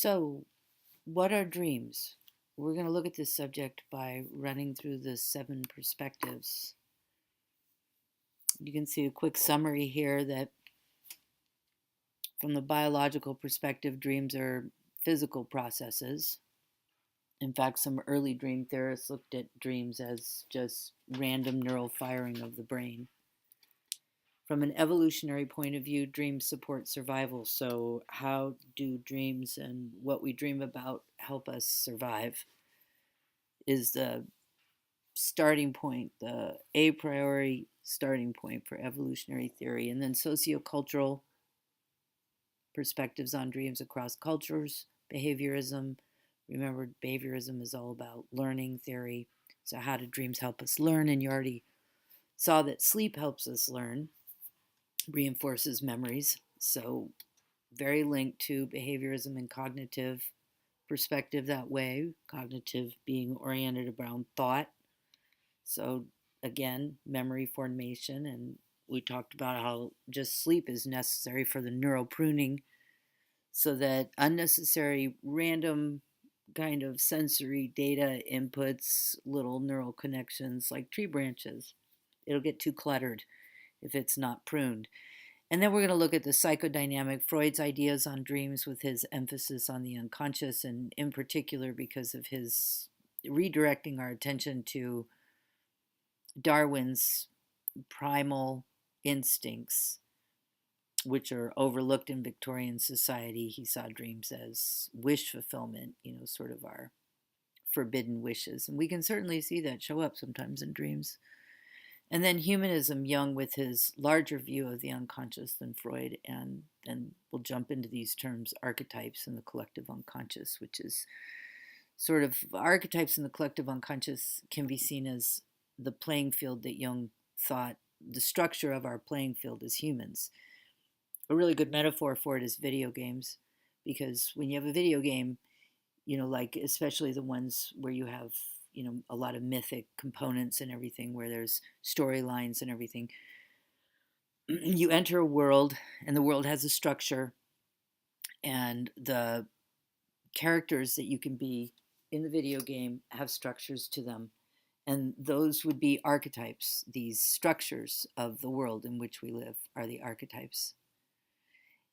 So, what are dreams? We're going to look at this subject by running through the 7 perspectives. You can see a quick summary here that from the biological perspective, dreams are physical processes. In fact, some early dream theorists looked at dreams as just random neural firing of the brain. From an evolutionary point of view, dreams support survival. So, how do dreams and what we dream about help us survive? Is the starting point, the a priori starting point for evolutionary theory. And then sociocultural perspectives on dreams across cultures, behaviorism. Remember, behaviorism is all about learning theory. So, how do dreams help us learn? And you already saw that sleep helps us learn, reinforces memories. So, very linked to behaviorism and cognitive perspective that way, cognitive being oriented around thought. So, again, memory formation, and we talked about how just sleep is necessary for the neural pruning so that unnecessary random kind of sensory data inputs little neural connections like tree branches. It'll get too cluttered if it's not pruned. And then we're going to look at the psychodynamic, Freud's ideas on dreams with his emphasis on the unconscious, and in particular because of his redirecting our attention to Darwin's primal instincts, which are overlooked in Victorian society. He saw dreams as wish fulfillment, sort of our forbidden wishes. And we can certainly see that show up sometimes in dreams. And then humanism, Jung with his larger view of the unconscious than Freud. And then we'll jump into these terms, archetypes and the collective unconscious, which is sort of archetypes in the collective unconscious can be seen as the playing field that Jung thought, the structure of our playing field as humans. A really good metaphor for it is video games, because when you have a video game, like especially the ones where you have, a lot of mythic components and everything, where there's storylines and everything, you enter a world and the world has a structure, and the characters that you can be in the video game have structures to them. And those would be archetypes. These structures of the world in which we live are the archetypes.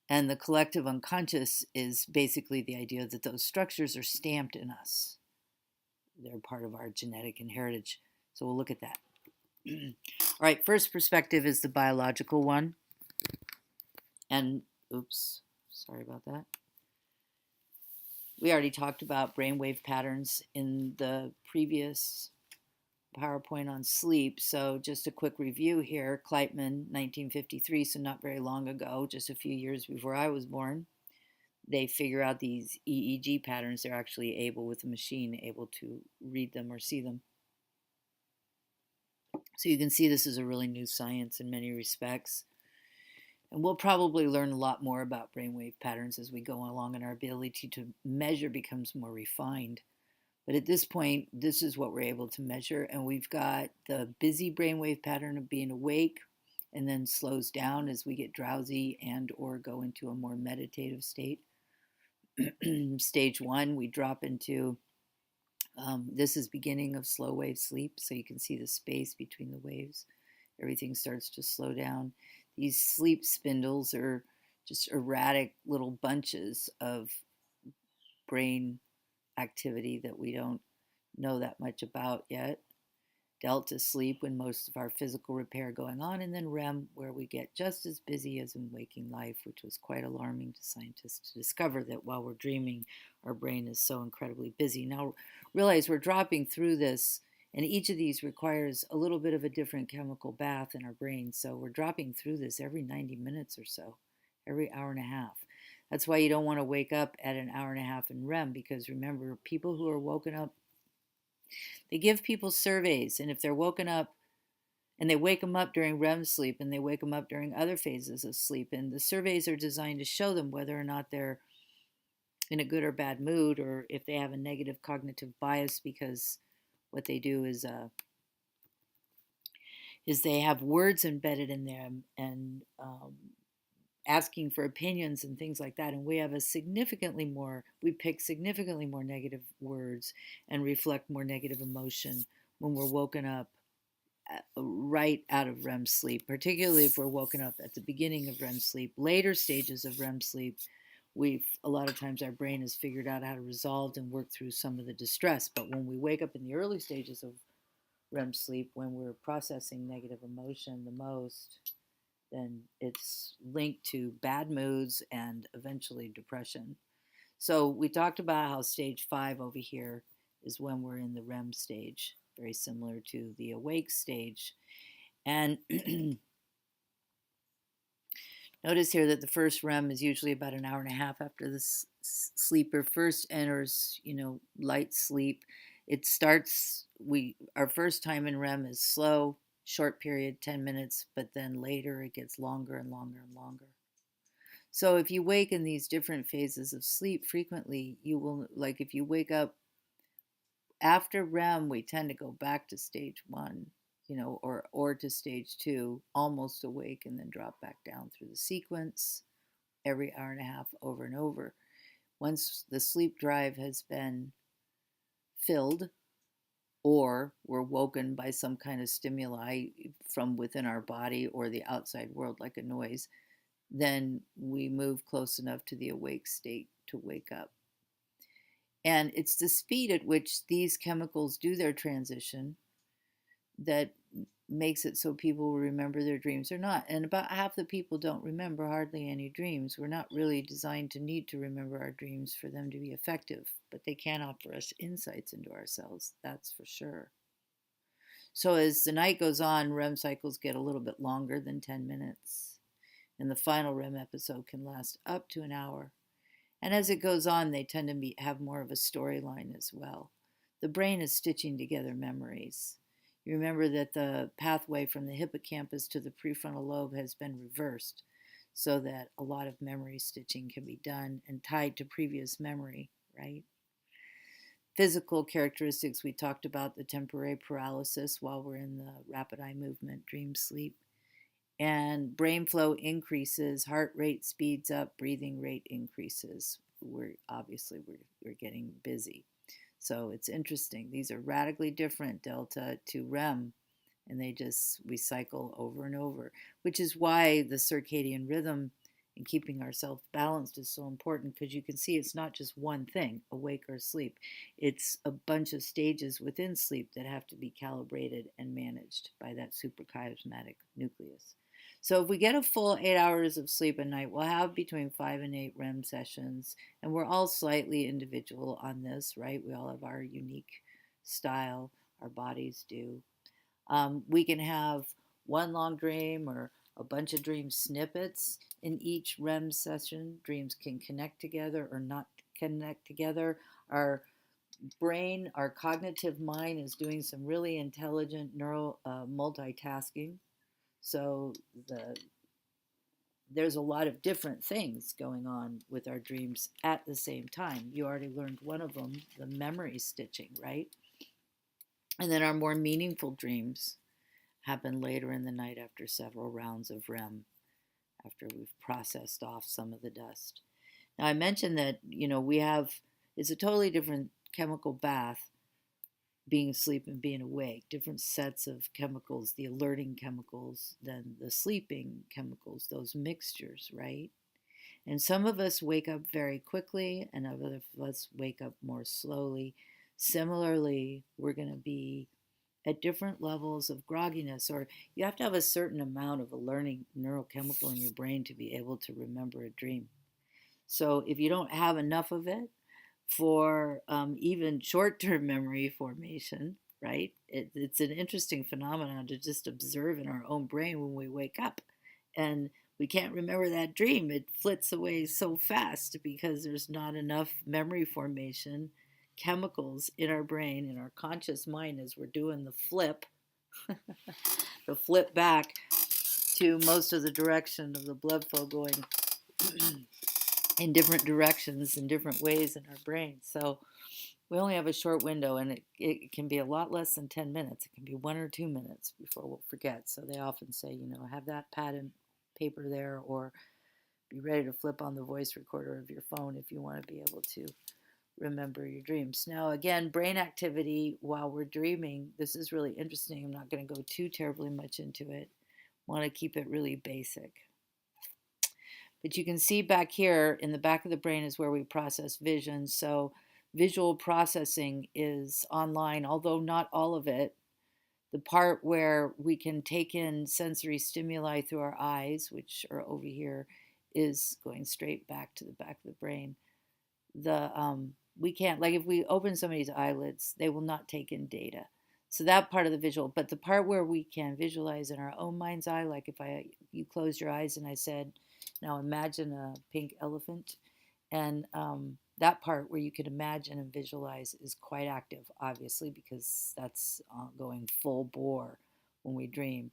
And the collective unconscious is basically the idea that those structures are stamped in us. They're part of our genetic heritage. So we'll look at that. All right, first perspective is the biological one. And, oops, sorry about that. We already talked about brainwave patterns in the previous PowerPoint on sleep. So just a quick review here. Kleitman, 1953, so not very long ago, just a few years before I was born. They figure out these EEG patterns. They're actually able, with a machine, able to read them or see them. So you can see this is a really new science in many respects. And we'll probably learn a lot more about brainwave patterns as we go along, and our ability to measure becomes more refined. But at this point, this is what we're able to measure. And we've got the busy brainwave pattern of being awake and then slows down as we get drowsy and or go into a more meditative state. Stage 1, we drop into, this is beginning of slow wave sleep. So you can see the space between the waves. Everything starts to slow down. These sleep spindles are just erratic little bunches of brain activity that we don't know that much about yet. Delta sleep, when most of our physical repair going on, and then REM, where we get just as busy as in waking life, which was quite alarming to scientists to discover that while we're dreaming, our brain is so incredibly busy. Now realize we're dropping through this, and each of these requires a little bit of a different chemical bath in our brain. So we're dropping through this every 90 minutes or so, every hour and a half. That's why you don't want to wake up at an hour and a half in REM, because remember, people who are woken up, they give people surveys, and if they're woken up and they wake them up during REM sleep and they wake them up during other phases of sleep, and the surveys are designed to show them whether or not they're in a good or bad mood, or if they have a negative cognitive bias, because what they do is they have words embedded in them, and asking for opinions and things like that. And we have we pick significantly more negative words and reflect more negative emotion when we're woken up right out of REM sleep, particularly if we're woken up at the beginning of REM sleep. Later stages of REM sleep, a lot of times our brain has figured out how to resolve and work through some of the distress. But when we wake up in the early stages of REM sleep, when we're processing negative emotion the most, then it's linked to bad moods and eventually depression. So we talked about how stage 5 over here is when we're in the REM stage, very similar to the awake stage. And notice here that the first REM is usually about an hour and a half after the sleeper first enters, light sleep. It starts, our first time in REM is slow, short period, 10 minutes, but then later it gets longer and longer and longer. So if you wake in these different phases of sleep frequently, you will, like if you wake up after REM, we tend to go back to stage 1, or to stage 2, almost awake, and then drop back down through the sequence every hour and a half over and over. Once the sleep drive has been filled, or we're woken by some kind of stimuli from within our body or the outside world, like a noise, then we move close enough to the awake state to wake up. And it's the speed at which these chemicals do their transition that makes it so people remember their dreams or not. And about half the people don't remember hardly any dreams. We're not really designed to need to remember our dreams for them to be effective, but they can offer us insights into ourselves, that's for sure. So as the night goes on, REM cycles get a little bit longer than 10 minutes. And the final REM episode can last up to an hour. And as it goes on, they tend to have more of a storyline as well. The brain is stitching together memories. You remember that the pathway from the hippocampus to the prefrontal lobe has been reversed so that a lot of memory stitching can be done and tied to previous memory, right? Physical characteristics, we talked about the temporary paralysis while we're in the rapid eye movement dream sleep. And brain flow increases, heart rate speeds up, breathing rate increases. We're getting busy. So it's interesting. These are radically different delta to REM, and we cycle over and over, which is why the circadian rhythm and keeping ourselves balanced is so important, because you can see it's not just one thing, awake or sleep. It's a bunch of stages within sleep that have to be calibrated and managed by that suprachiasmatic nucleus. So if we get a full 8 hours of sleep a night, we'll have between 5 and 8 REM sessions, and we're all slightly individual on this, right? We all have our unique style, our bodies do. We can have one long dream or a bunch of dream snippets in each REM session. Dreams can connect together or not connect together. Our brain, our cognitive mind is doing some really intelligent multitasking. So there's a lot of different things going on with our dreams at the same time. You already learned one of them, the memory stitching, right? And then our more meaningful dreams happen later in the night after several rounds of REM, after we've processed off some of the dust. Now I mentioned that, it's a totally different chemical bath being asleep and being awake, different sets of chemicals, the alerting chemicals than the sleeping chemicals, those mixtures, right? And some of us wake up very quickly and other of us wake up more slowly. Similarly, we're going to be at different levels of grogginess, or you have to have a certain amount of a learning neurochemical in your brain to be able to remember a dream. So if you don't have enough of it, for even short-term memory formation, right? It's an interesting phenomenon to just observe in our own brain when we wake up. And we can't remember that dream. It flits away so fast because there's not enough memory formation chemicals in our brain, in our conscious mind, as we're doing the flip, the flip back to most of the direction of the blood flow going in different directions in different ways in our brain. So we only have a short window, and it can be a lot less than 10 minutes. It can be 1 or 2 minutes before we'll forget. So they often say, have that pad and paper there, or be ready to flip on the voice recorder of your phone if you want to be able to remember your dreams. Now, again, brain activity while we're dreaming, this is really interesting. I'm not going to go too terribly much into it. I want to keep it really basic. But you can see back here in the back of the brain is where we process vision. So visual processing is online, although not all of it. The part where we can take in sensory stimuli through our eyes, which are over here, is going straight back to the back of the brain. We can't, like, if we open somebody's eyelids, they will not take in data. So that part of the visual, but the part where we can visualize in our own mind's eye, like if you closed your eyes and I said, now imagine a pink elephant, and that part where you could imagine and visualize is quite active, obviously, because that's going full bore when we dream.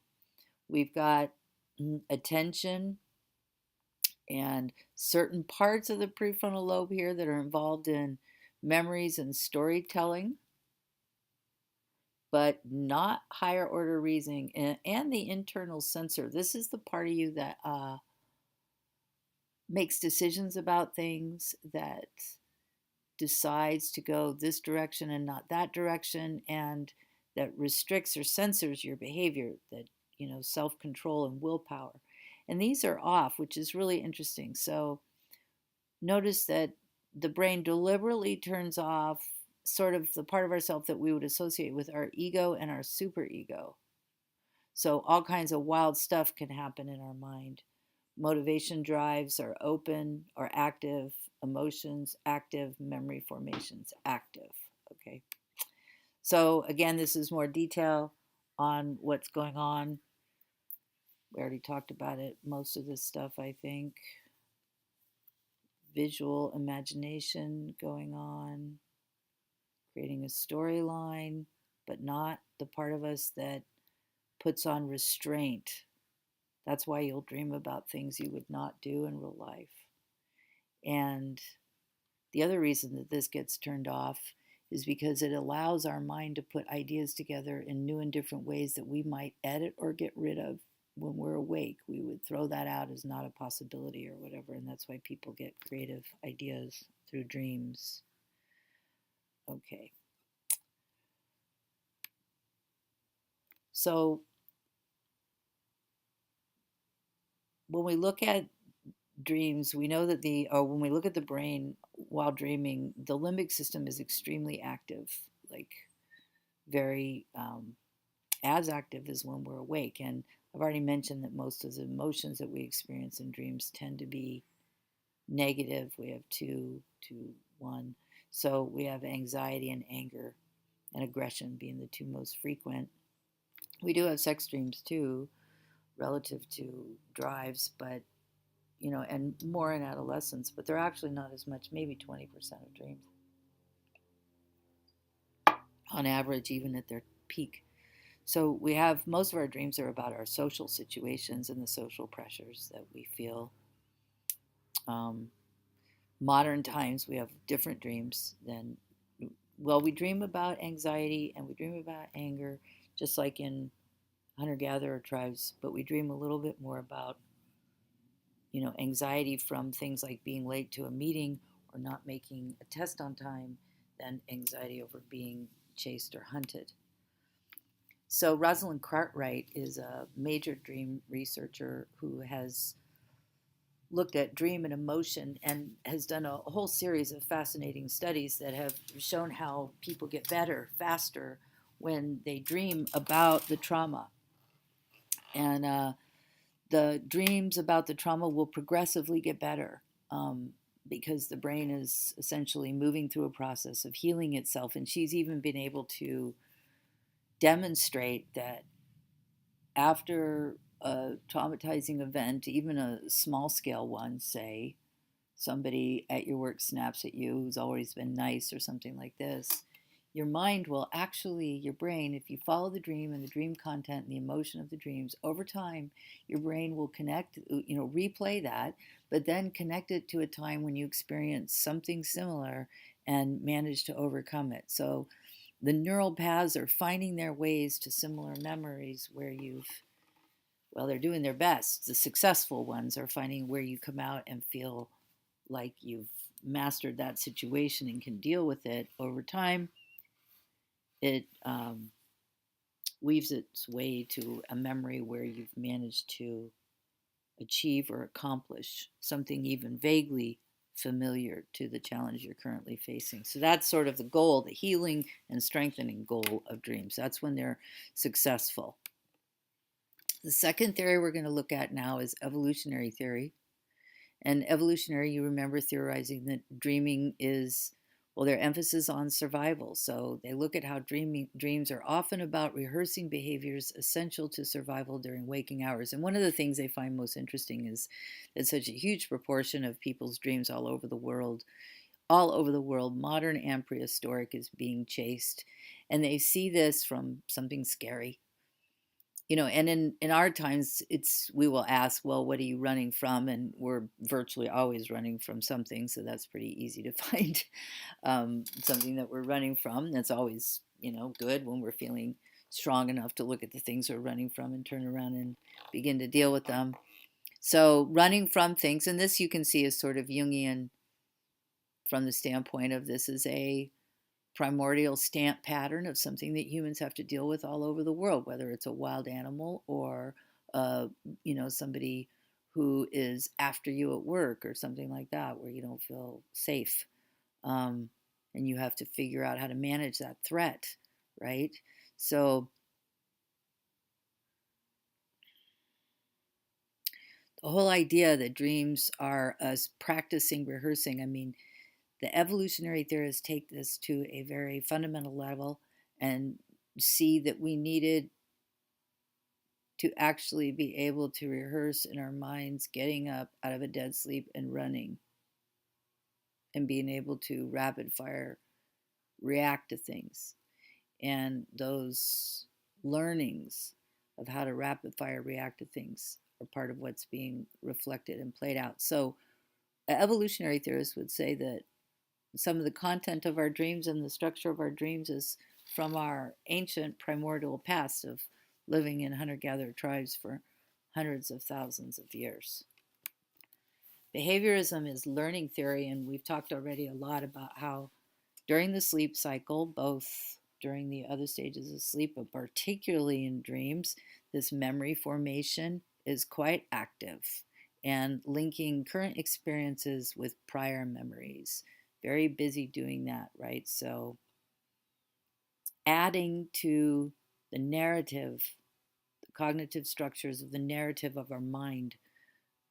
We've got attention and certain parts of the prefrontal lobe here that are involved in memories and storytelling, but not higher order reasoning, and the internal sensor. This is the part of you that makes decisions about things, that decides to go this direction and not that direction, and that restricts or censors your behavior, that, self-control and willpower. And these are off, which is really interesting. So notice that the brain deliberately turns off sort of the part of ourselves that we would associate with our ego and our superego. So all kinds of wild stuff can happen in our mind. Motivation drives are open or active, emotions active, memory formations active. Okay. So again, this is more detail on what's going on. We already talked about it, most of this stuff, I think. Visual imagination going on, creating a storyline, but not the part of us that puts on restraint. That's why you'll dream about things you would not do in real life. And the other reason that this gets turned off is because it allows our mind to put ideas together in new and different ways that we might edit or get rid of when we're awake. We would throw that out as not a possibility or whatever, and that's why people get creative ideas through dreams. Okay. So when we look at dreams, we know that when we look at the brain while dreaming, the limbic system is extremely active, like very as active as when we're awake. And I've already mentioned that most of the emotions that we experience in dreams tend to be negative. We have 2 to 1. So we have anxiety and anger and aggression being the 2 most frequent. We do have sex dreams too, relative to drives, but and more in adolescence, but they're actually not as much, maybe 20% of dreams on average, even at their peak. So we have, most of our dreams are about our social situations and the social pressures that we feel. Modern times, we have different dreams than, we dream about anxiety and we dream about anger, just like in hunter-gatherer tribes, but we dream a little bit more about anxiety from things like being late to a meeting or not making a test on time than anxiety over being chased or hunted. So Rosalind Cartwright is a major dream researcher who has looked at dream and emotion and has done a whole series of fascinating studies that have shown how people get better faster when they dream about the trauma. And the dreams about the trauma will progressively get better because the brain is essentially moving through a process of healing itself. And she's even been able to demonstrate that after a traumatizing event, even a small scale one, say somebody at your work snaps at you who's always been nice or something like this, your mind will actually, your brain, if you follow the dream and the dream content and the emotion of the dreams, over time, your brain will connect, replay that, but then connect it to a time when you experience something similar and manage to overcome it. So the neural paths are finding their ways to similar memories where you've Well, they're doing their best. The successful ones are finding where you come out and feel like you've mastered that situation and can deal with it over time. It weaves its way to a memory where you've managed to achieve or accomplish something even vaguely familiar to the challenge you're currently facing. So that's sort of the goal, the healing and strengthening goal of dreams. That's when they're successful. The second theory we're going to look at now is evolutionary theory. And evolutionary, you remember theorizing that dreaming is, well, their emphasis on survival. So they look at how dreams are often about rehearsing behaviors essential to survival during waking hours. And one of the things they find most interesting is that such a huge proportion of people's dreams all over the world, modern and prehistoric, is being chased. And they see this from something scary, and in our times, we will ask, well, what are you running from? And we're virtually always running from something, so that's pretty easy to find something that we're running from. That's always, good when we're feeling strong enough to look at the things we're running from and turn around and begin to deal with them. So running from things, and this you can see is sort of Jungian from the standpoint of this is a primordial stamp pattern of something that humans have to deal with all over the world, whether it's a wild animal or somebody who is after you at work or something like that, where you don't feel safe, and you have to figure out how to manage that threat, right? So the whole idea that dreams are us practicing rehearsing, I mean, the evolutionary theorists take this to a very fundamental level and see that we needed to actually be able to rehearse in our minds getting up out of a dead sleep and running and being able to rapid fire react to things. And those learnings of how to rapid fire react to things are part of what's being reflected and played out. So evolutionary theorists would say that some of the content of our dreams and the structure of our dreams is from our ancient primordial past of living in hunter-gatherer tribes for hundreds of thousands of years. Behaviorism is learning theory, and we've talked already a lot about how during the sleep cycle, both during the other stages of sleep, but particularly in dreams, this memory formation is quite active and linking current experiences with prior memories. Very busy doing that, right? So adding to the narrative, the cognitive structures of the narrative of our mind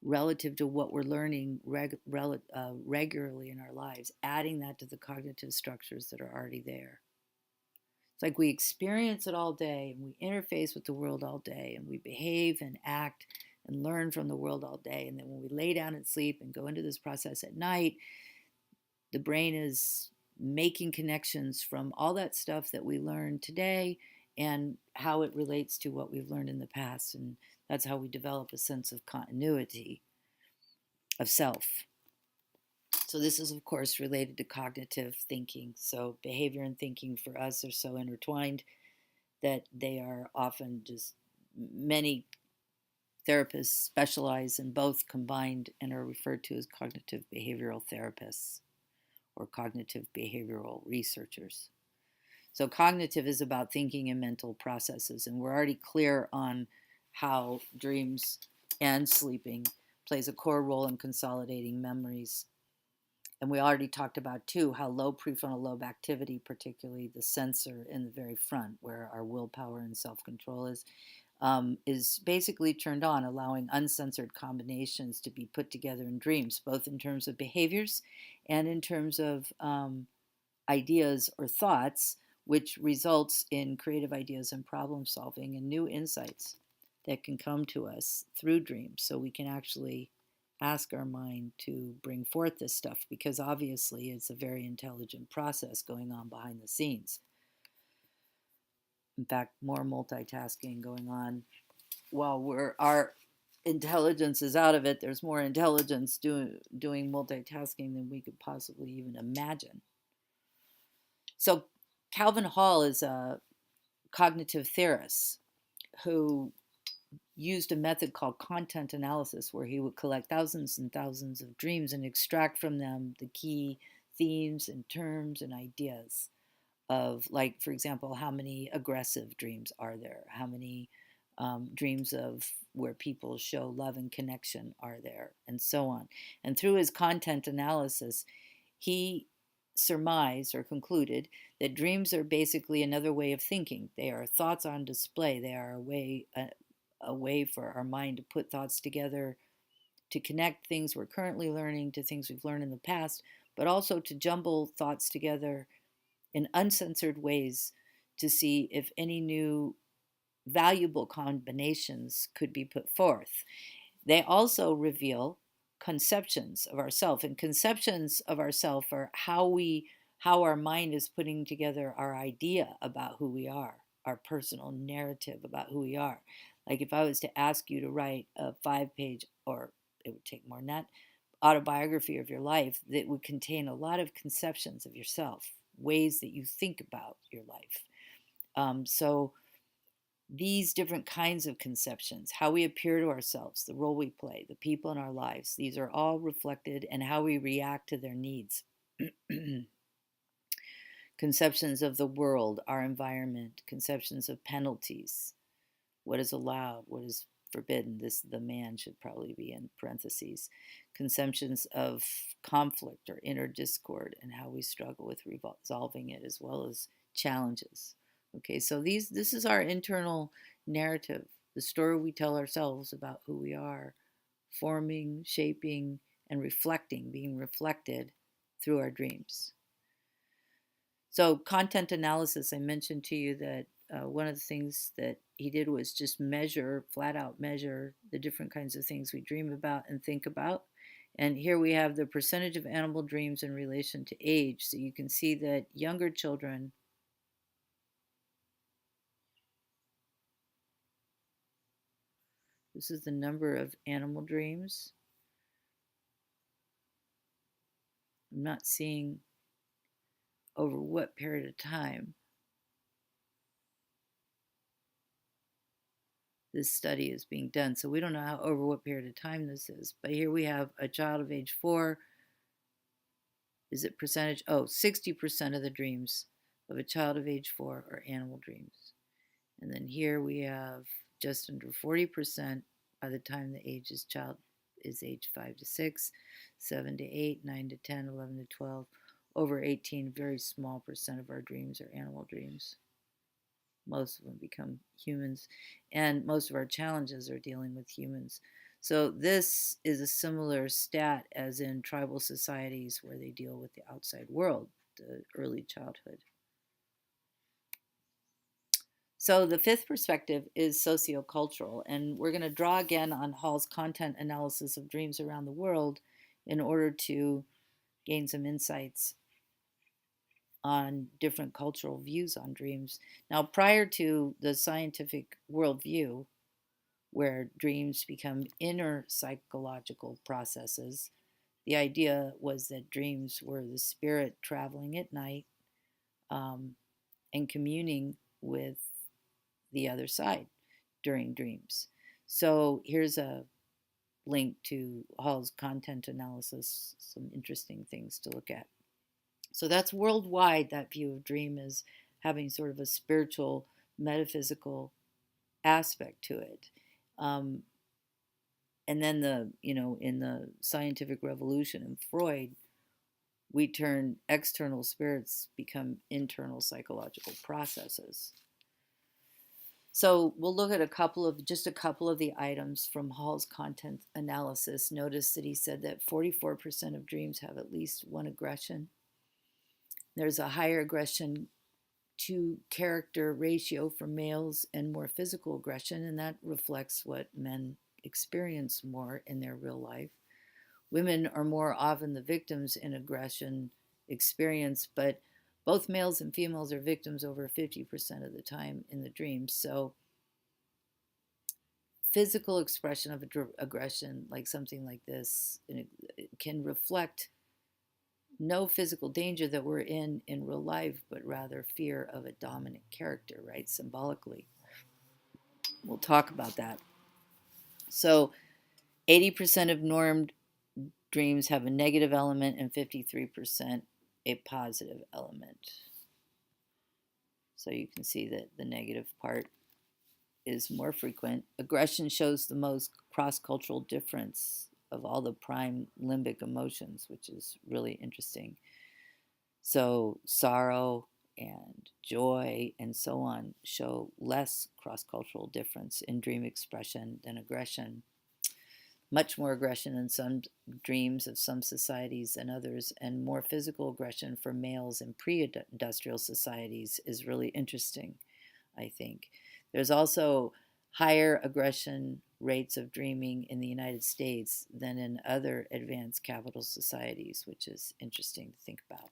relative to what we're learning regularly in our lives, adding that to the cognitive structures that are already there. It's like we experience it all day and we interface with the world all day and we behave and act and learn from the world all day. And then when we lay down and sleep and go into this process at night, the brain is making connections from all that stuff that we learned today and how it relates to what we've learned in the past. And that's how we develop a sense of continuity of self. So this is, of course, related to cognitive thinking. So behavior and thinking for us are so intertwined that they are often just, many therapists specialize in both combined and are referred to as cognitive behavioral therapists or cognitive behavioral researchers. So cognitive is about thinking and mental processes, and we're already clear on how dreams and sleeping plays a core role in consolidating memories. And we already talked about, too, how low prefrontal lobe activity, particularly the sensor in the very front, where our willpower and self-control is basically turned on, allowing uncensored combinations to be put together in dreams, both in terms of behaviors and in terms of ideas or thoughts, which results in creative ideas and problem solving and new insights that can come to us through dreams. So we can actually ask our mind to bring forth this stuff, because obviously it's a very intelligent process going on behind the scenes. In fact, more multitasking going on while our intelligence is out of it. There's more intelligence doing multitasking than we could possibly even imagine. So Calvin Hall is a cognitive theorist who used a method called content analysis, where he would collect thousands and thousands of dreams and extract from them the key themes and terms and ideas of, like, for example, how many aggressive dreams are there? How many dreams of where people show love and connection are there? And so on. And through his content analysis, he surmised or concluded that dreams are basically another way of thinking. They are thoughts on display. They are a way for our mind to put thoughts together, to connect things we're currently learning to things we've learned in the past, but also to jumble thoughts together in uncensored ways to see if any new valuable combinations could be put forth. They also reveal conceptions of ourself, and conceptions of ourself are how our mind is putting together our idea about who we are, our personal narrative about who we are. Like if I was to ask you to write a 5-page, or it would take more than that, autobiography of your life that would contain a lot of conceptions of yourself, ways that you think about your life. So these different kinds of conceptions, how we appear to ourselves, the role we play, the people in our lives, these are all reflected in how we react to their needs. Conceptions of the world, our environment, conceptions of penalties, what is allowed, what is forbidden. The man should probably be in parentheses. Conceptions of conflict or inner discord and how we struggle with resolving it, as well as challenges. Okay, so this is our internal narrative, the story we tell ourselves about who we are, forming, shaping, and reflecting, being reflected through our dreams. So content analysis, I mentioned to you that one of the things that he did was just flat out measure the different kinds of things we dream about and think about. And here we have the percentage of animal dreams in relation to age. So you can see that younger children, this is the number of animal dreams. I'm not seeing over what period of time this study is being done. So we don't know over what period of time this is. But here we have a child of age 4. Is it percentage? 60% of the dreams of a child of age 4 are animal dreams. And then here we have just under 40% by the time the child is age 5 to 6, 7 to 8, 9 to 10, 11 to 12. Over 18, very small percent of our dreams are animal dreams. Most of them become humans, and most of our challenges are dealing with humans. So this is a similar stat as in tribal societies where they deal with the outside world, the early childhood. So the fifth perspective is sociocultural, and we're going to draw again on Hall's content analysis of dreams around the world in order to gain some insights on different cultural views on dreams. Now, prior to the scientific worldview, where dreams become inner psychological processes, the idea was that dreams were the spirit traveling at night and communing with the other side during dreams. So here's a link to Hall's content analysis, some interesting things to look at. So that's worldwide, that view of dream as having sort of a spiritual, metaphysical aspect to it. And then in the scientific revolution in Freud, we turn external spirits become internal psychological processes. So we'll look at a couple of the items from Hall's content analysis. Notice that he said that 44% of dreams have at least one aggression. There's a higher aggression to character ratio for males and more physical aggression, and that reflects what men experience more in their real life. Women are more often the victims in aggression experience, but both males and females are victims over 50% of the time in the dreams. So physical expression of aggression, like something like this, it can reflect no physical danger that we're in real life, but rather fear of a dominant character, right? Symbolically. We'll talk about that. So 80% of normed dreams have a negative element and 53% a positive element. So you can see that the negative part is more frequent. Aggression shows the most cross-cultural difference of all the prime limbic emotions, which is really interesting. So sorrow and joy and so on show less cross-cultural difference in dream expression than aggression. Much more aggression in some dreams of some societies than others, and more physical aggression for males in pre-industrial societies is really interesting, I think. There's also higher aggression rates of dreaming in the United States than in other advanced capital societies, which is interesting to think about.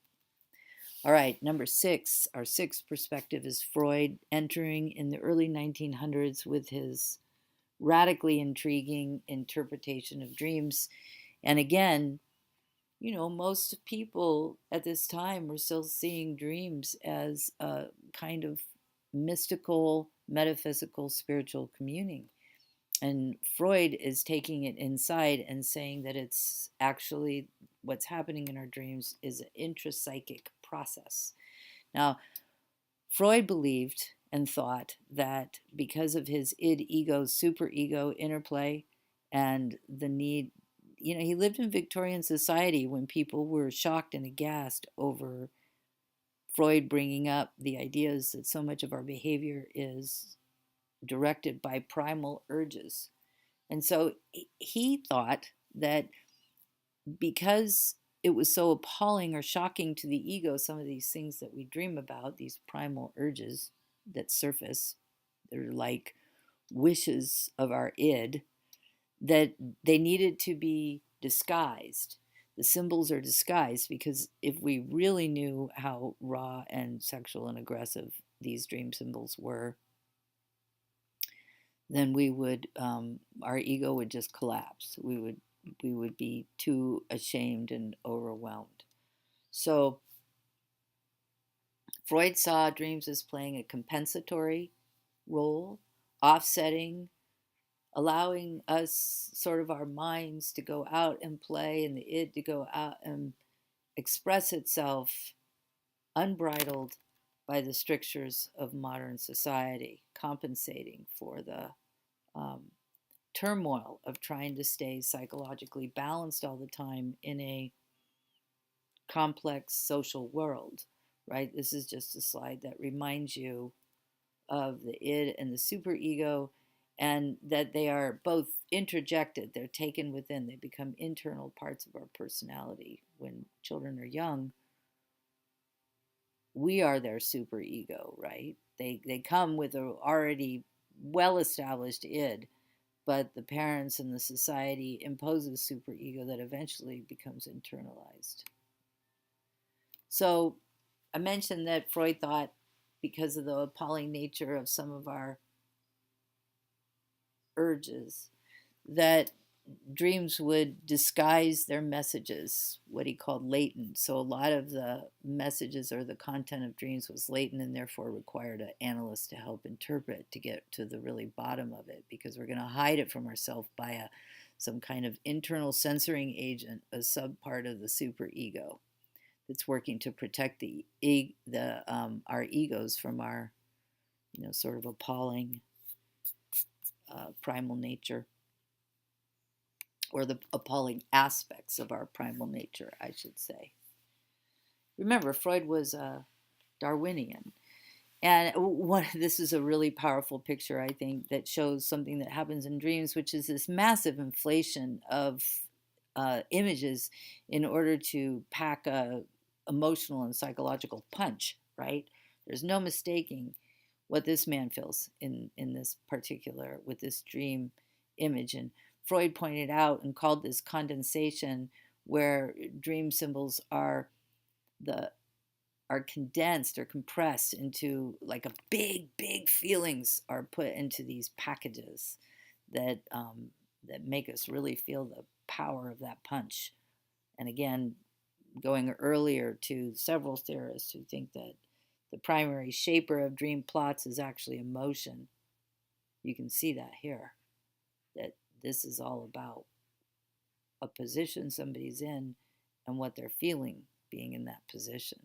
All right, number 6, our sixth perspective is Freud entering in the early 1900s with his radically intriguing interpretation of dreams. And again, most people at this time were still seeing dreams as a kind of mystical, metaphysical, spiritual communing. And Freud is taking it inside and saying that it's actually what's happening in our dreams is an intrapsychic process. Now, Freud believed and thought that because of his id-ego, superego interplay and the need, he lived in Victorian society when people were shocked and aghast over Freud bringing up the ideas that so much of our behavior is directed by primal urges. And so he thought that because it was so appalling or shocking to the ego, some of these things that we dream about, these primal urges that surface, they're like wishes of our id, that they needed to be disguised. The symbols are disguised because if we really knew how raw and sexual and aggressive these dream symbols were, then we would, our ego would just collapse. We would be too ashamed and overwhelmed. So Freud saw dreams as playing a compensatory role, offsetting, allowing us, sort of our minds, to go out and play and the id to go out and express itself unbridled by the strictures of modern society, compensating for the turmoil of trying to stay psychologically balanced all the time in a complex social world, right? This is just a slide that reminds you of the id and the superego, and that they are both interjected. They're taken within. They become internal parts of our personality. When children are young, we are their superego, right? They come with a already well-established id, but the parents and the society imposes superego that eventually becomes internalized. So I mentioned that Freud thought, because of the appalling nature of some of our urges, that dreams would disguise their messages, what he called latent. So a lot of the messages or the content of dreams was latent and therefore required an analyst to help interpret to get to the really bottom of it, because we're going to hide it from ourselves by some kind of internal censoring agent, a subpart of the superego that's working to protect our egos from our sort of appalling primal nature, or the appalling aspects of our primal nature, I should say. Remember, Freud was a Darwinian. And this is a really powerful picture, I think, that shows something that happens in dreams, which is this massive inflation of images in order to pack a emotional and psychological punch, right? There's no mistaking what this man feels in this particular, with this dream image. And Freud pointed out and called this condensation, where dream symbols are condensed or compressed into, like, a big feelings are put into these packages that make us really feel the power of that punch. And again, going earlier to several theorists who think that the primary shaper of dream plots is actually emotion. You can see that here, that This is all about a position somebody's in and what they're feeling being in that position.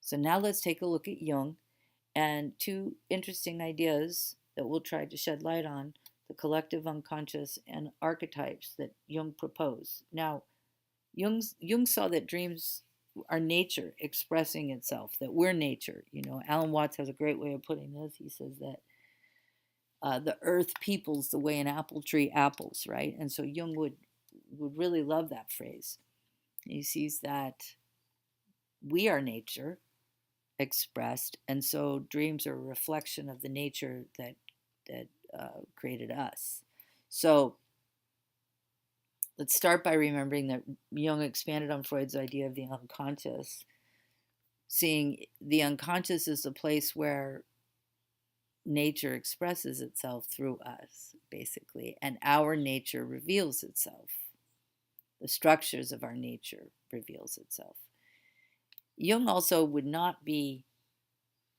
So now let's take a look at Jung and two interesting ideas that we'll try to shed light on: the collective unconscious and archetypes that Jung proposed. Now, Jung saw that dreams are nature expressing itself, that we're nature. Alan Watts has a great way of putting this. He says that the earth peoples the way an apple tree apples, right? And so Jung would really love that phrase. He sees that we are nature expressed, and so dreams are a reflection of the nature that created us. So let's start by remembering that Jung expanded on Freud's idea of the unconscious, seeing the unconscious as the place where nature expresses itself through us, basically, and our nature reveals itself. The structures of our nature reveals itself. Jung also would not be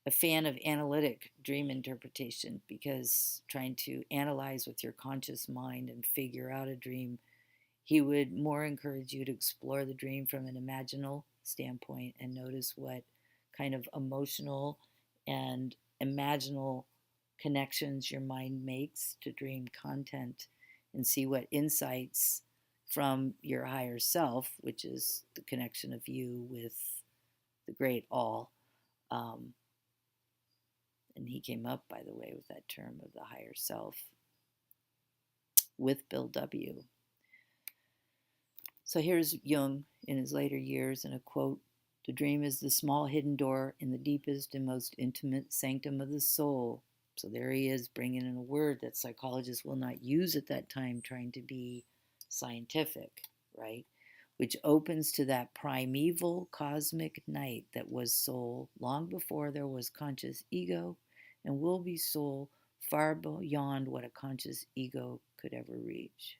a fan of analytic dream interpretation, because trying to analyze with your conscious mind and figure out a dream, he would more encourage you to explore the dream from an imaginal standpoint and notice what kind of emotional and imaginal connections your mind makes to dream content, and see what insights from your higher self, which is the connection of you with the great all. And he came up, by the way, with that term of the higher self with Bill W. So here's Jung in his later years in a quote: "The dream is the small hidden door in the deepest and most intimate sanctum of the soul." So there he is, bringing in a word that psychologists will not use at that time, trying to be scientific, right? Which opens to that primeval cosmic night that was soul long before there was conscious ego, and will be soul far beyond what a conscious ego could ever reach.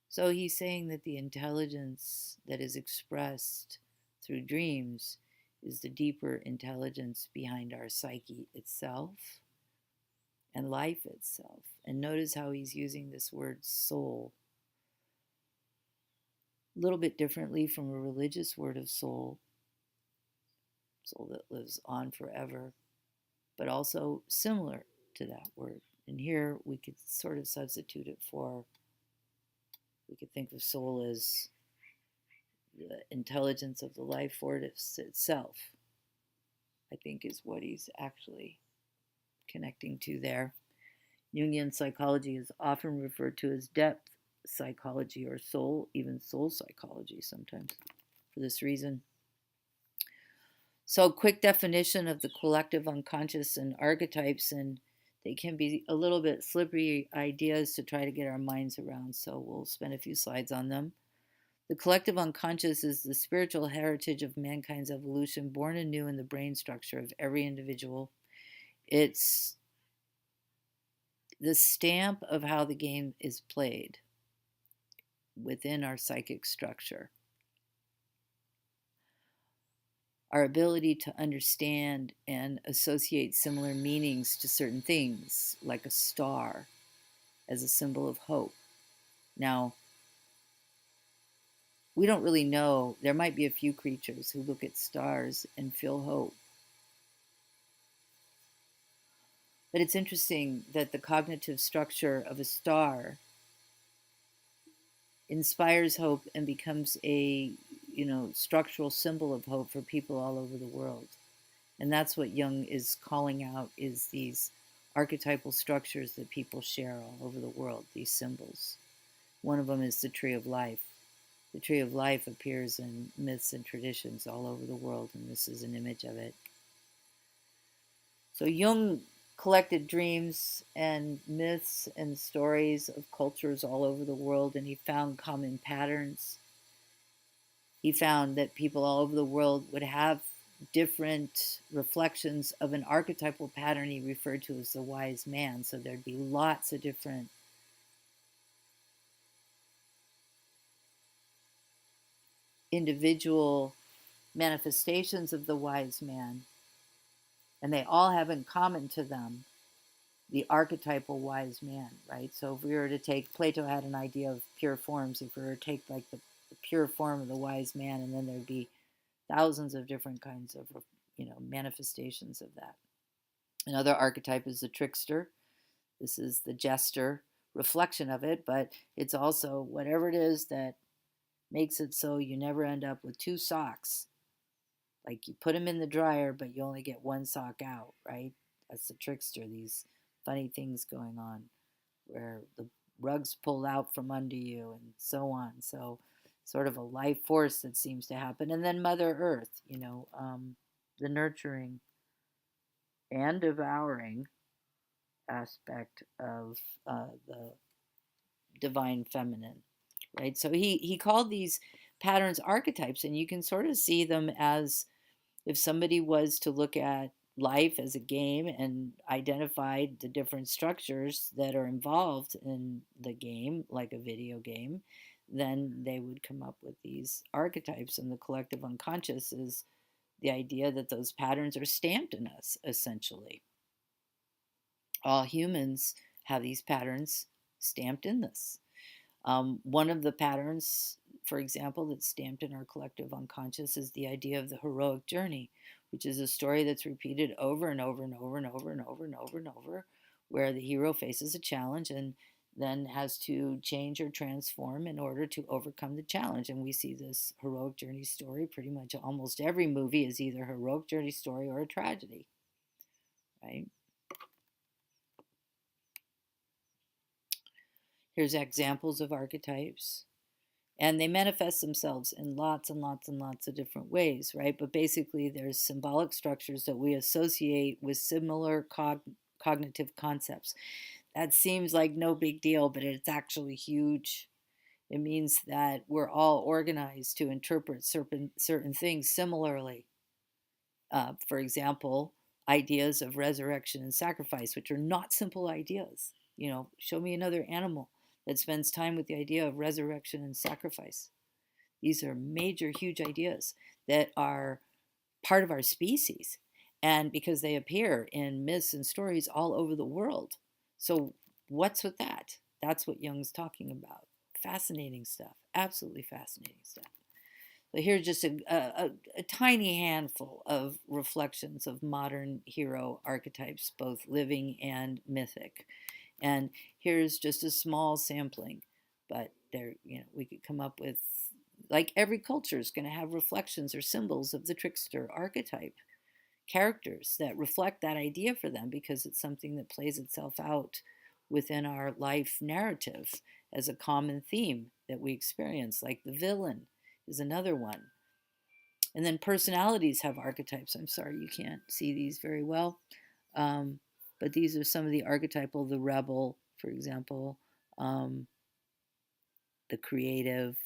So he's saying that the intelligence that is expressed through dreams is the deeper intelligence behind our psyche itself and life itself. And notice how he's using this word soul a little bit differently from a religious word of soul that lives on forever, but also similar to that word. And here we could sort of substitute it for, we could think of soul as the intelligence of the life force itself, I think is what he's actually connecting to there. Jungian psychology is often referred to as depth psychology or soul, even soul psychology sometimes, for this reason. So, quick definition of the collective unconscious and archetypes, and they can be a little bit slippery ideas to try to get our minds around, so we'll spend a few slides on them. The collective unconscious is the spiritual heritage of mankind's evolution, born anew in the brain structure of every individual. It's the stamp of how the game is played within our psychic structure. Our ability to understand and associate similar meanings to certain things, like a star as a symbol of hope. Now, we don't really know. There might be a few creatures who look at stars and feel hope. But it's interesting that the cognitive structure of a star inspires hope and becomes a, structural symbol of hope for people all over the world. And that's what Jung is calling out, is these archetypal structures that people share all over the world, these symbols. One of them is the tree of life. The tree of life appears in myths and traditions all over the world, and this is an image of it. So Jung collected dreams and myths and stories of cultures all over the world, and he found common patterns. He found that people all over the world would have different reflections of an archetypal pattern he referred to as the wise man. So there'd be lots of different individual manifestations of the wise man, and they all have in common to them the archetypal wise man, right? So if we were to take, Plato had an idea of pure forms. If we were to take like the pure form of the wise man, and then there'd be thousands of different kinds of, manifestations of that. Another archetype is the trickster. This is the jester reflection of it, but it's also whatever it is that makes it so you never end up with two socks. Like you put them in the dryer, but you only get one sock out, right? That's the trickster. These funny things going on where the rug's pulled out from under you and so on. So, sort of a life force that seems to happen. And then Mother Earth, the nurturing and devouring aspect of the divine feminine, right? So he called these patterns archetypes, and you can sort of see them as if somebody was to look at life as a game and identified the different structures that are involved in the game, like a video game, then they would come up with these archetypes. And the collective unconscious is the idea that those patterns are stamped in us, essentially. All humans have these patterns stamped in this. One of the patterns, for example, that's stamped in our collective unconscious is the idea of the heroic journey, which is a story that's repeated over and over and over and over and over and over and over, where the hero faces a challenge and then has to change or transform in order to overcome the challenge. And we see this heroic journey story pretty much almost every movie is either a heroic journey story or a tragedy, right? Here's examples of archetypes. And they manifest themselves in lots and lots and lots of different ways, right? But basically, there's symbolic structures that we associate with similar cognitive concepts. That seems like no big deal, but it's actually huge. It means that we're all organized to interpret certain things similarly. For example, ideas of resurrection and sacrifice, which are not simple ideas. Show me another animal that spends time with the idea of resurrection and sacrifice. These are major, huge ideas that are part of our species, and because they appear in myths and stories all over the world. So, what's with that? That's what Jung's talking about. Fascinating stuff, absolutely fascinating stuff. So here's just a tiny handful of reflections of modern hero archetypes, both living and mythic. And here's just a small sampling, but there, we could come up with, like every culture is going to have reflections or symbols of the trickster archetype, characters that reflect that idea for them because it's something that plays itself out within our life narrative as a common theme that we experience, like the villain is another one. And then personalities have archetypes. I'm sorry you can't see these very well. But these are some of the archetypal, the rebel, for example, the creative.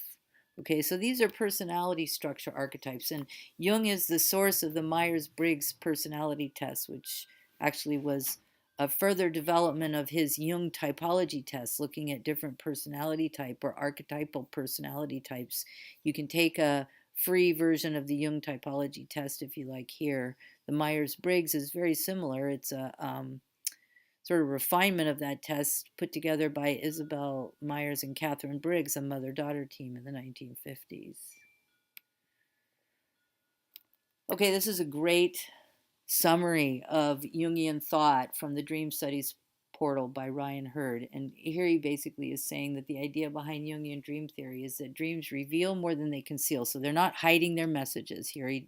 Okay, so these are personality structure archetypes. And Jung is the source of the Myers-Briggs personality test, which actually was a further development of his Jung typology test, looking at different personality type or archetypal personality types. You can take a free version of the Jung typology test if you like here. The Myers-Briggs is very similar. It's a sort of refinement of that test put together by Isabel Myers and Catherine Briggs, a mother-daughter team in the 1950s. Okay, this is a great summary of Jungian thought from the Dream Studies portal by Ryan Hurd. And here he basically is saying that the idea behind Jungian dream theory is that dreams reveal more than they conceal. So they're not hiding their messages. Here he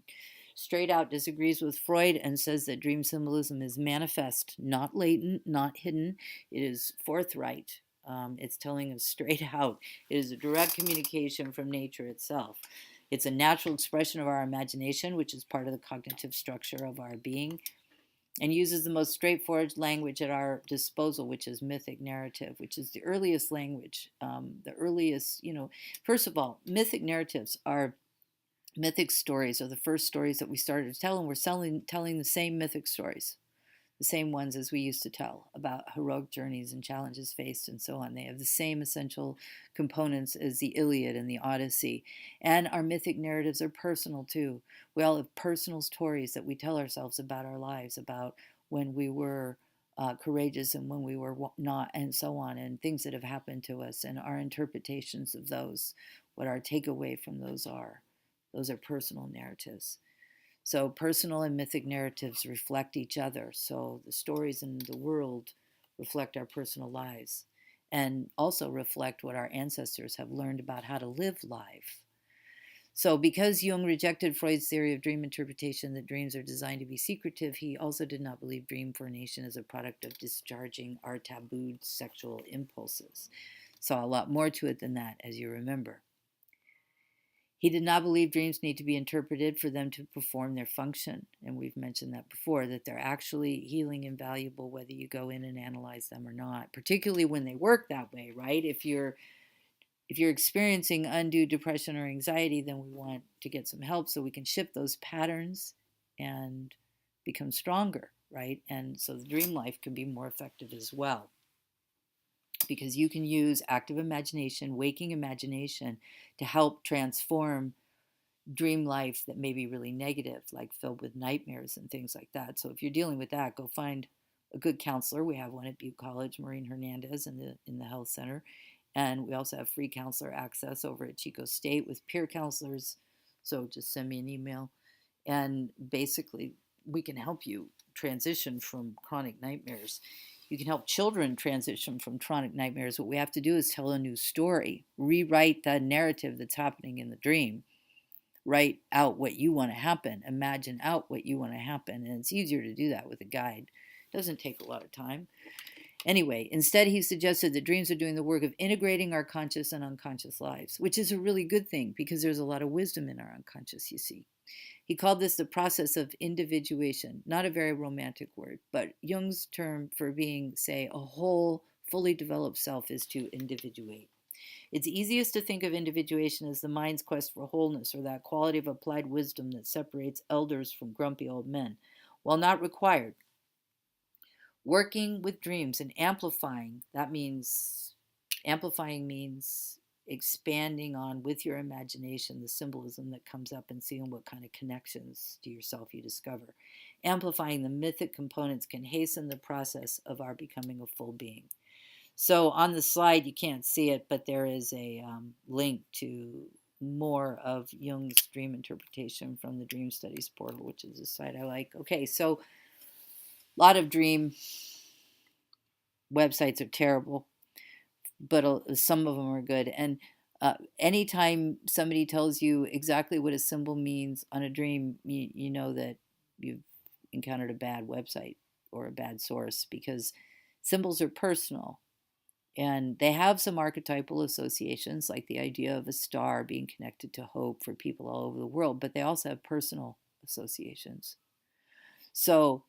straight out disagrees with Freud and says that dream symbolism is manifest, not latent, not hidden. It is forthright. It's telling us straight out. It is a direct communication from nature itself. It's a natural expression of our imagination, which is part of the cognitive structure of our being, and uses the most straightforward language at our disposal, which is mythic narrative, which is the earliest language. The earliest, first of all, mythic narratives are mythic stories are the first stories that we started to tell, and we're telling the same mythic stories, the same ones as we used to tell about heroic journeys and challenges faced and so on. They have the same essential components as the Iliad and the Odyssey. And our mythic narratives are personal too. We all have personal stories that we tell ourselves about our lives, about when we were courageous and when we were not, and so on, and things that have happened to us and our interpretations of those, what our takeaway from those are. Those are personal narratives. So personal and mythic narratives reflect each other. So the stories in the world reflect our personal lives and also reflect what our ancestors have learned about how to live life. So because Jung rejected Freud's theory of dream interpretation that dreams are designed to be secretive, he also did not believe dream formation is a product of discharging our tabooed sexual impulses. Saw a lot more to it than that, as you remember. He did not believe dreams need to be interpreted for them to perform their function. And we've mentioned that before, that they're actually healing and valuable whether you go in and analyze them or not, particularly when they work that way, right? If you're experiencing undue depression or anxiety, then we want to get some help so we can shift those patterns and become stronger, right? And so the dream life can be more effective as well, because you can use active imagination, waking imagination, to help transform dream life that may be really negative, like filled with nightmares and things like that. So if you're dealing with that, go find a good counselor. We have one at Butte College, Maureen Hernandez, in the health center. And we also have free counselor access over at Chico State with peer counselors. So just send me an email. And basically, we can help you transition from chronic nightmares. You can help children transition from chronic nightmares. What we have to do is tell a new story, rewrite the narrative that's happening in the dream, write out what you want to happen, imagine out what you want to happen. And it's easier to do that with a guide. It doesn't take a lot of time. Anyway, instead, he suggested that dreams are doing the work of integrating our conscious and unconscious lives, which is a really good thing because there's a lot of wisdom in our unconscious, you see. He called this the process of individuation, not a very romantic word, but Jung's term for being, say, a whole, fully developed self is to individuate. It's easiest to think of individuation as the mind's quest for wholeness, or that quality of applied wisdom that separates elders from grumpy old men. While not required, working with dreams and amplifying, amplifying means expanding on with your imagination the symbolism that comes up and seeing what kind of connections to yourself you discover. Amplifying the mythic components can hasten the process of our becoming a full being. So on the slide, you can't see it, but there is a link to more of Jung's dream interpretation from the Dream Studies portal, which is a site I like. Okay, so a lot of dream websites are terrible, but some of them are good. And anytime somebody tells you exactly what a symbol means on a dream, you know that you've encountered a bad website or a bad source, because symbols are personal. And they have some archetypal associations, like the idea of a star being connected to hope for people all over the world, but they also have personal associations. So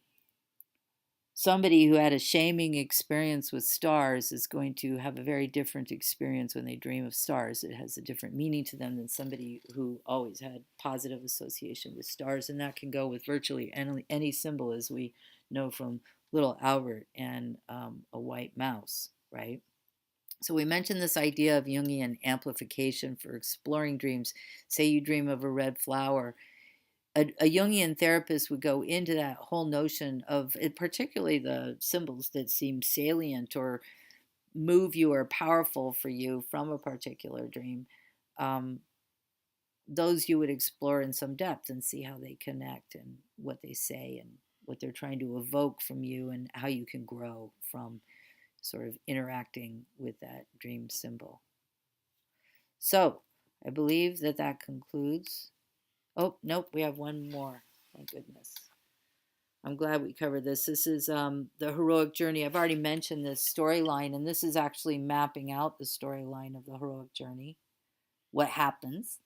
somebody who had a shaming experience with stars is going to have a very different experience when they dream of stars. It has a different meaning to them than somebody who always had positive association with stars. And that can go with virtually any symbol, as we know from little Albert and a white mouse, right? So we mentioned this idea of Jungian amplification for exploring dreams. Say you dream of a red flower. A Jungian therapist would go into that whole notion of it, particularly the symbols that seem salient or move you or powerful for you from a particular dream. Those you would explore in some depth and see how they connect and what they say and what they're trying to evoke from you and how you can grow from sort of interacting with that dream symbol. So I believe that concludes. Oh, nope, we have one more. Thank goodness. I'm glad we covered this. This is the heroic journey. I've already mentioned this storyline, and this is actually mapping out the storyline of the heroic journey. What happens?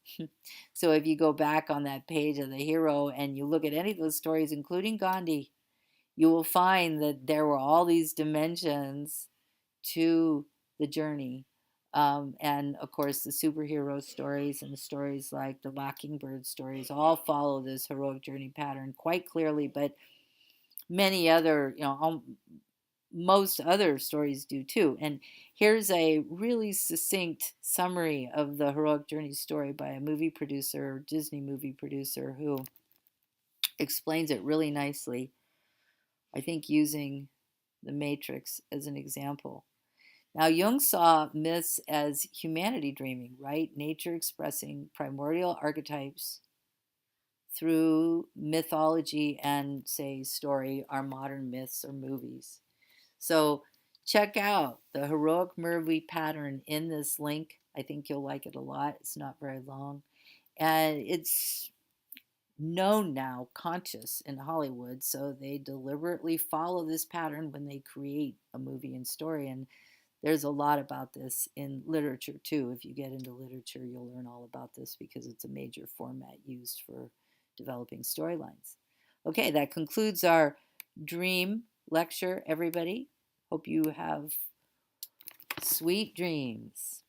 So if you go back on that page of the hero and you look at any of those stories, including Gandhi, you will find that there were all these dimensions to the journey. And of course, the superhero stories and the stories like the Mockingbird stories all follow this heroic journey pattern quite clearly, but many other, most other stories do too. And here's a really succinct summary of the heroic journey story by a movie producer, Disney movie producer, who explains it really nicely. I think using The Matrix as an example. Now, Jung saw myths as humanity dreaming, right? Nature expressing primordial archetypes through mythology and, say, story, our modern myths or movies. So check out the heroic movie pattern in this link. I think you'll like it a lot. It's not very long. And it's known now, conscious in Hollywood, so they deliberately follow this pattern when they create a movie and story. And there's a lot about this in literature too. If you get into literature, you'll learn all about this because it's a major format used for developing storylines. Okay, that concludes our dream lecture, everybody. Hope you have sweet dreams.